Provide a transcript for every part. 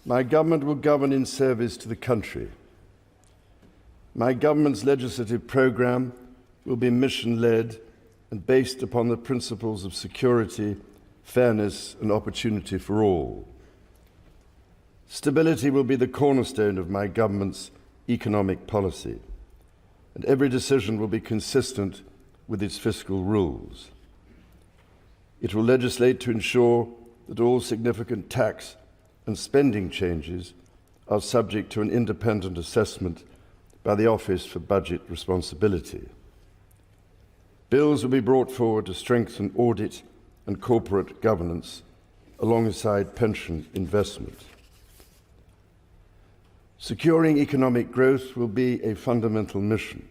My government will govern in service to the country. My government's legislative programme will be mission-led and based upon the principles of security, fairness and opportunity for all. Stability will be the cornerstone of my government's economic policy, and every decision will be consistent with its fiscal rules. It will legislate to ensure that all significant tax and spending changes are subject to an independent assessment by the Office for Budget Responsibility. Bills will be brought forward to strengthen audit and corporate governance alongside pension investment. Securing economic growth will be a fundamental mission.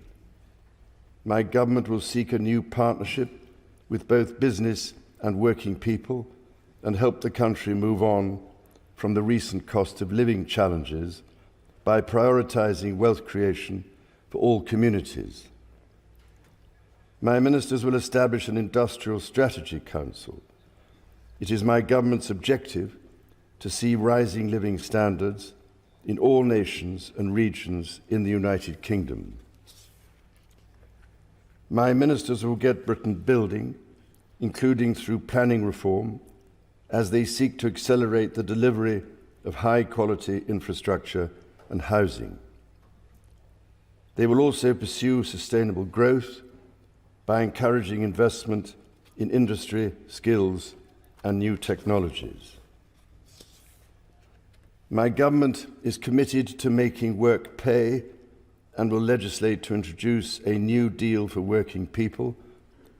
My government will seek a new partnership with both business and working people and help the country move on from the recent cost of living challenges by prioritising wealth creation for all communities. My ministers will establish an Industrial Strategy Council. It is my government's objective to see rising living standards in all nations and regions in the United Kingdom. My ministers will get Britain building, including through planning reform, as they seek to accelerate the delivery of high-quality infrastructure and housing. They will also pursue sustainable growth by encouraging investment in industry, skills, and new technologies. My government is committed to making work pay and will legislate to introduce a new deal for working people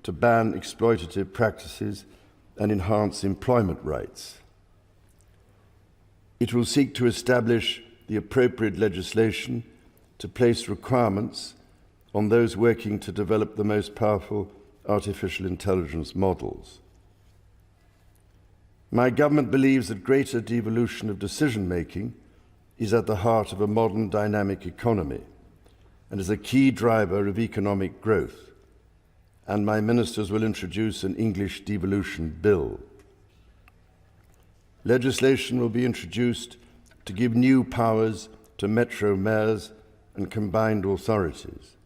to ban exploitative practices and enhance employment rights. It will seek to establish the appropriate legislation to place requirements on those working to develop the most powerful artificial intelligence models. My government believes that greater devolution of decision-making is at the heart of a modern dynamic economy and is a key driver of economic growth, and my ministers will introduce an English devolution bill. Legislation will be introduced to give new powers to metro mayors and combined authorities.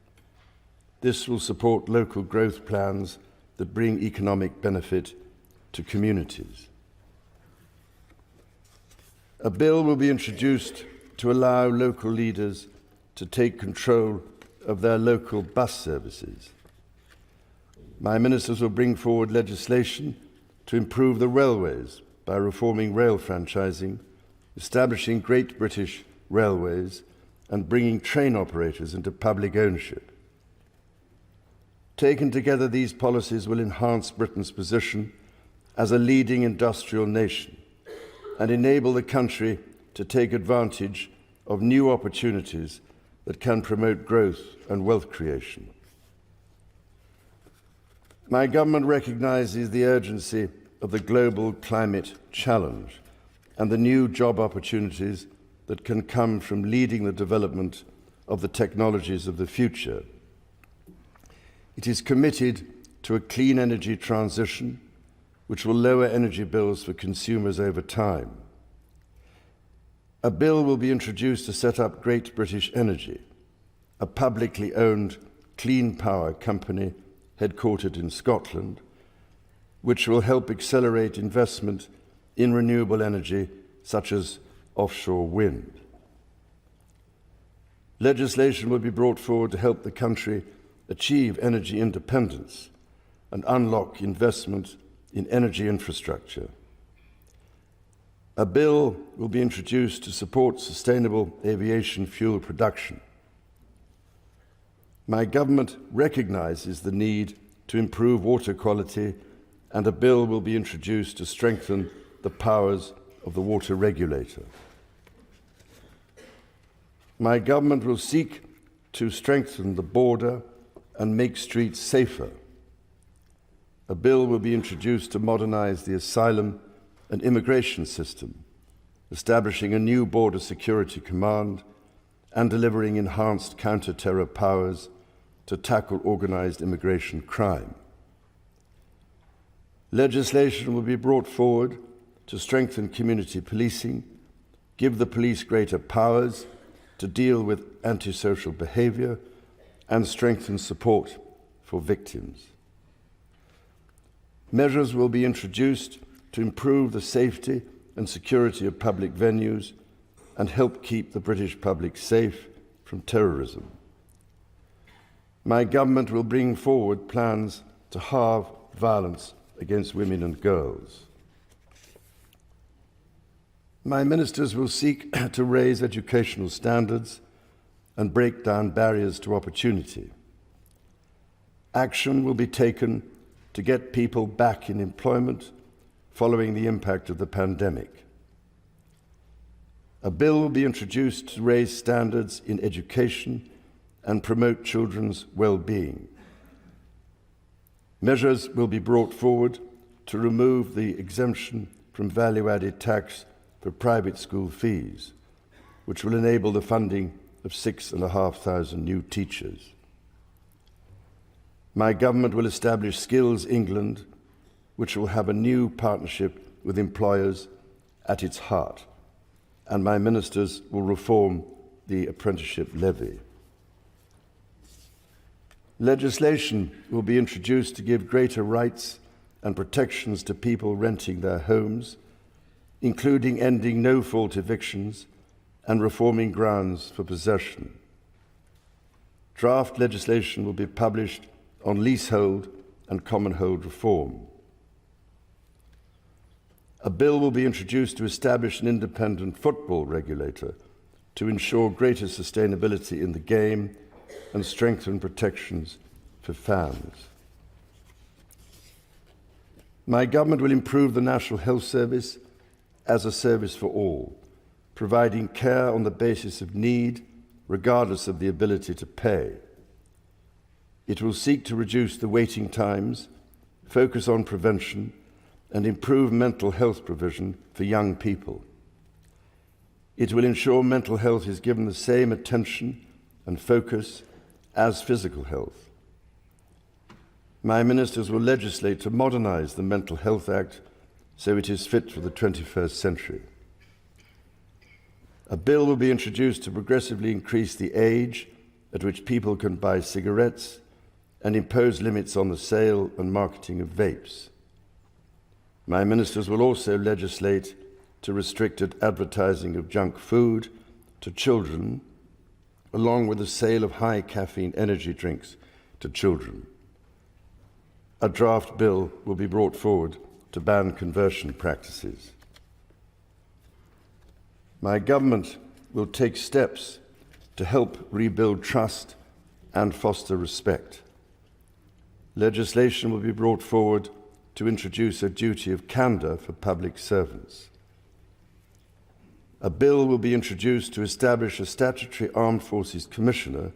This will support local growth plans that bring economic benefit to communities. A bill will be introduced to allow local leaders to take control of their local bus services. My ministers will bring forward legislation to improve the railways by reforming rail franchising, establishing Great British Railways, and bringing train operators into public ownership. Taken together, these policies will enhance Britain's position as a leading industrial nation and enable the country to take advantage of new opportunities that can promote growth and wealth creation. My government recognises the urgency of the global climate challenge and the new job opportunities that can come from leading the development of the technologies of the future. It is committed to a clean energy transition which will lower energy bills for consumers over time. A bill will be introduced to set up Great British Energy, a publicly owned clean power company headquartered in Scotland, which will help accelerate investment in renewable energy such as offshore wind. Legislation will be brought forward to help the country achieve energy independence and unlock investment in energy infrastructure. A bill will be introduced to support sustainable aviation fuel production. My government recognises the need to improve water quality, and a bill will be introduced to strengthen the powers of the water regulator. My government will seek to strengthen the border and make streets safer. A bill will be introduced to modernise the asylum and immigration system, establishing a new border security command and delivering enhanced counter-terror powers to tackle organised immigration crime. Legislation will be brought forward to strengthen community policing, give the police greater powers to deal with antisocial behaviour, and strengthen support for victims. Measures will be introduced to improve the safety and security of public venues and help keep the British public safe from terrorism. My government will bring forward plans to halve violence against women and girls. My ministers will seek to raise educational standards and break down barriers to opportunity. Action will be taken to get people back in employment following the impact of the pandemic. A bill will be introduced to raise standards in education and promote children's well-being. Measures will be brought forward to remove the exemption from value-added tax for private school fees, which will enable the funding of 6,500 new teachers. My government will establish Skills England, which will have a new partnership with employers at its heart, and my ministers will reform the apprenticeship levy. Legislation will be introduced to give greater rights and protections to people renting their homes, including ending no-fault evictions and reforming grounds for possession. Draft legislation will be published on leasehold and commonhold reform. A bill will be introduced to establish an independent football regulator to ensure greater sustainability in the game and strengthen protections for fans. My government will improve the National Health Service as a service for all, providing care on the basis of need, regardless of the ability to pay. It will seek to reduce the waiting times, focus on prevention, and improve mental health provision for young people. It will ensure mental health is given the same attention and focus as physical health. My ministers will legislate to modernise the Mental Health Act so it is fit for the 21st century. A bill will be introduced to progressively increase the age at which people can buy cigarettes and impose limits on the sale and marketing of vapes. My ministers will also legislate to restrict advertising of junk food to children, along with the sale of high caffeine energy drinks to children. A draft bill will be brought forward to ban conversion practices. My government will take steps to help rebuild trust and foster respect. Legislation will be brought forward to introduce a duty of candour for public servants. A bill will be introduced to establish a statutory Armed Forces Commissioner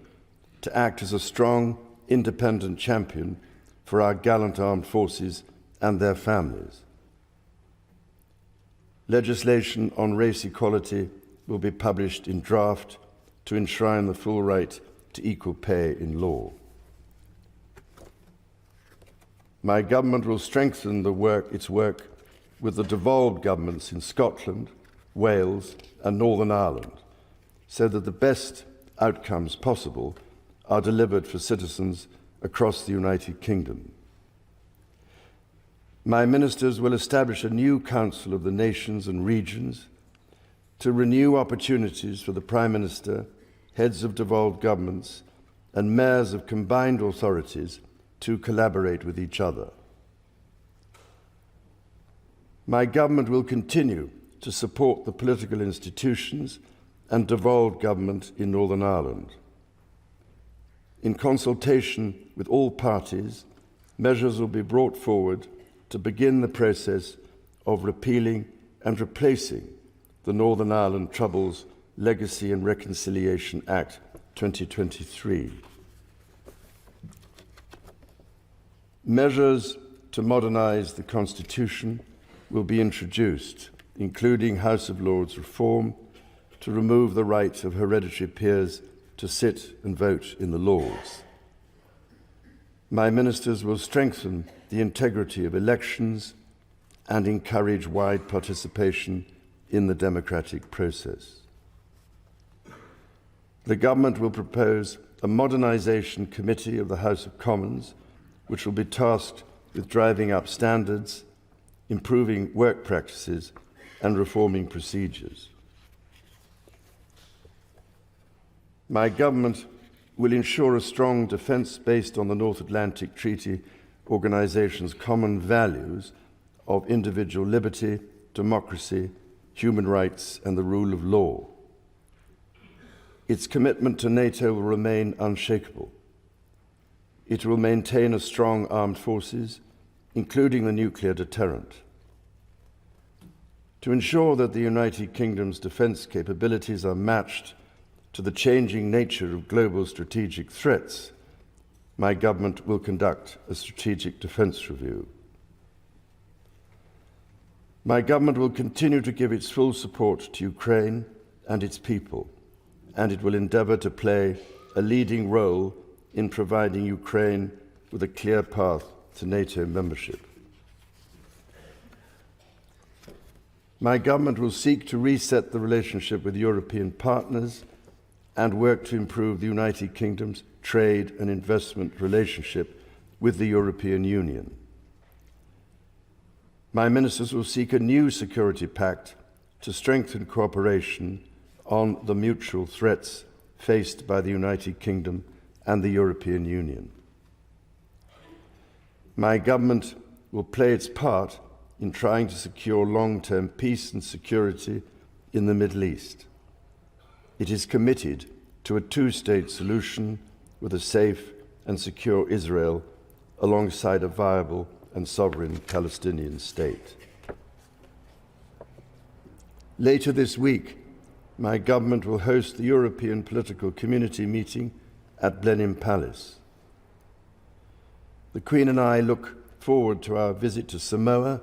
to act as a strong, independent champion for our gallant armed forces and their families. Legislation on race equality will be published in draft to enshrine the full right to equal pay in law. My government will strengthen its work with the devolved governments in Scotland, Wales and Northern Ireland so that the best outcomes possible are delivered for citizens across the United Kingdom. My ministers will establish a new Council of the Nations and Regions to renew opportunities for the Prime Minister, heads of devolved governments and mayors of combined authorities to collaborate with each other. My government will continue to support the political institutions and devolved government in Northern Ireland. In consultation with all parties, measures will be brought forward to begin the process of repealing and replacing the Northern Ireland Troubles Legacy and Reconciliation Act 2023. Measures to modernise the Constitution will be introduced, including House of Lords reform, to remove the right of hereditary peers to sit and vote in the Lords. My ministers will strengthen the integrity of elections and encourage wide participation in the democratic process. The government will propose a modernisation committee of the House of Commons, which will be tasked with driving up standards, improving work practices, and reforming procedures. My government will ensure a strong defence based on the North Atlantic Treaty Organisation's common values of individual liberty, democracy, human rights, and the rule of law. Its commitment to NATO will remain unshakable. It will maintain a strong armed forces, including the nuclear deterrent. To ensure that the United Kingdom's defence capabilities are matched to the changing nature of global strategic threats, my government will conduct a strategic defence review. My government will continue to give its full support to Ukraine and its people, and it will endeavour to play a leading role in providing Ukraine with a clear path to NATO membership. My government will seek to reset the relationship with European partners and work to improve the United Kingdom's trade and investment relationship with the European Union. My ministers will seek a new security pact to strengthen cooperation on the mutual threats faced by the United Kingdom and the European Union. My government will play its part in trying to secure long-term peace and security in the Middle East. It is committed to a two-state solution with a safe and secure Israel alongside a viable and sovereign Palestinian state. Later this week, my government will host the European Political Community meeting at Blenheim Palace. The Queen and I look forward to our visit to Samoa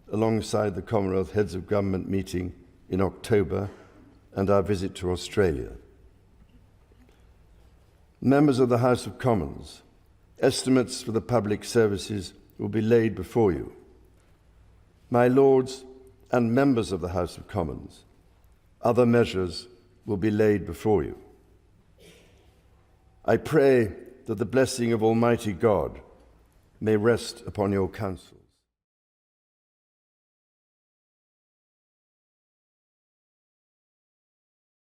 alongside the Commonwealth Heads of Government meeting in October and our visit to Australia. Members of the House of Commons, estimates for the public services will be laid before you. My Lords and members of the House of Commons, other measures will be laid before you. I pray that the blessing of Almighty God may rest upon your council.